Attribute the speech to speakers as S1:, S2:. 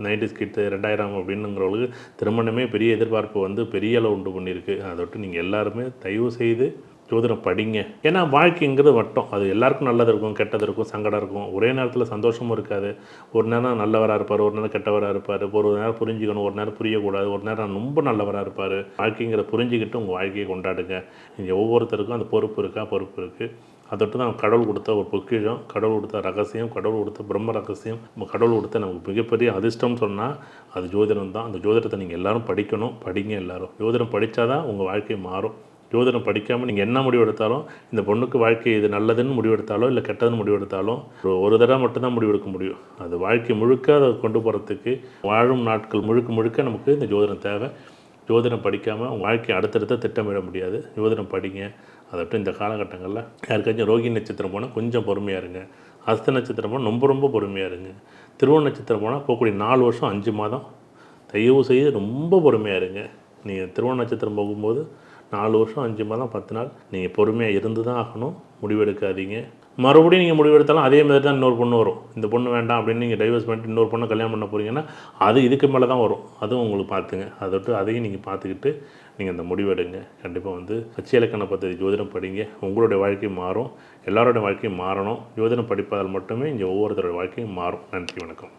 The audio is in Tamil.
S1: 90s கிட்ஸ் 2000 அப்படின்னுங்கிறவங்களுக்கு திருமணமே பெரிய எதிர்பார்ப்பு வந்து பெரிய அளவு உண்டு பண்ணியிருக்கு. அதை விட்டு நீங்கள் எல்லாருமே தயவு செய்து ஜோதிடம் படிங்க. ஏன்னா வாழ்க்கைங்கிறது வட்டம். அது எல்லாருக்கும் நல்லது இருக்கும், கெட்டது இருக்கும், சங்கடம் இருக்கும். ஒரே நேரத்தில் சந்தோஷமும் இருக்காது. ஒரு நேரம் நல்லவராக இருப்பார், ஒரு நேரம் கெட்டவராக இருப்பார். ஒரு நேரம் புரிஞ்சுக்கணும், ஒரு நேரம் புரியக்கூடாது, ஒரு நேரம் ரொம்ப நல்லவராக இருப்பார். வாழ்க்கைங்கிற புரிஞ்சுக்கிட்டு உங்கள் வாழ்க்கையை கொண்டாடுங்க. நீங்கள் ஒவ்வொருத்தருக்கும் அந்த பொறுப்பு இருக்குது. அதோட்டு தான் கடவுள் கொடுத்த ஒரு பொக்கிஷம், கடவுள் கொடுத்த ரகசியம், கடவுள் கொடுத்த பிரம்ம ரகசியம், கடவுள் கொடுத்த நமக்கு மிகப்பெரிய அதிர்ஷ்டம்னு சொன்னால் அது ஜோதிடம் தான். அந்த ஜோதிடத்தை நீங்கள் எல்லோரும் படிக்கணும். படிங்க எல்லோரும். ஜோதிடம் படித்தா தான் உங்கள் வாழ்க்கை மாறும். ஜோதிடம் படிக்காமல் நீங்கள் என்ன முடிவு எடுத்தாலும், இந்த பொண்ணுக்கு வாழ்க்கை இது நல்லதுன்னு முடிவெடுத்தாலோ இல்லை கெட்டதுன்னு முடிவெடுத்தாலும் ஒரு தடவை மட்டும்தான் முடிவெடுக்க முடியும். அது வாழ்க்கை முழுக்க அதை கொண்டு போகிறதுக்கு வாழும் நாட்கள் முழுக்க நமக்கு இந்த ஜோதிடம் தேவை. ஜோதிடம் படிக்காமல் உங்கள் வாழ்க்கையை அடுத்தடுத்த திட்டமிட முடியாது. ஜோதிடம் படிங்க. அதை விட்டு இந்த காலகட்டங்களில் யாருக்காச்சும் ரோகிணி நட்சத்திரம் போனால் கொஞ்சம் பொறுமையாக இருங்க. ஹஸ்த நட்சத்திரம் போனால் ரொம்ப பொறுமையாக இருங்க. திருவோண நட்சத்திரம் போனால் போகக்கூடிய 4 வருஷம் 5 மாதம் தயவு செய்து ரொம்ப பொறுமையாக இருங்க. நீங்கள் திருவோண நட்சத்திரம் போகும்போது 4 வருஷம் 5 மாதம் 10 நாள் நீங்கள் பொறுமையாக இருந்து தான் ஆகணும். முடிவெடுக்காதீங்க. மறுபடியும் நீங்கள் முடிவெடுத்தாலும் அதே மாதிரி தான் இன்னொரு பொண்ணு வரும். இந்த பொண்ணு வேண்டாம் அப்படின்னு நீங்கள் டைவர்ஸ் பண்ணிட்டு இன்னொரு பொண்ணை கல்யாணம் பண்ண போகிறீங்கன்னா அது இதுக்கு மேலே தான் வரும். அதுவும் உங்களுக்கு பார்த்துங்க. அதை விட்டு அதையும் நீங்கள் பார்த்துக்கிட்டு நீங்கள் அந்த முடிவெடுங்க. கண்டிப்பாக வந்து அச்சு இலக்கண பദ്ധதி ஜோதிடம் படிங்க. உங்களுடைய வாழ்க்கை மாறும். எல்லாரோட வாழ்க்கையும் மாறணும். ஜோதிடம் படிப்பதால் மட்டுமே இங்கே ஒவ்வொருத்தரோட வாழ்க்கையும் மாறும். நன்றி, வணக்கம்.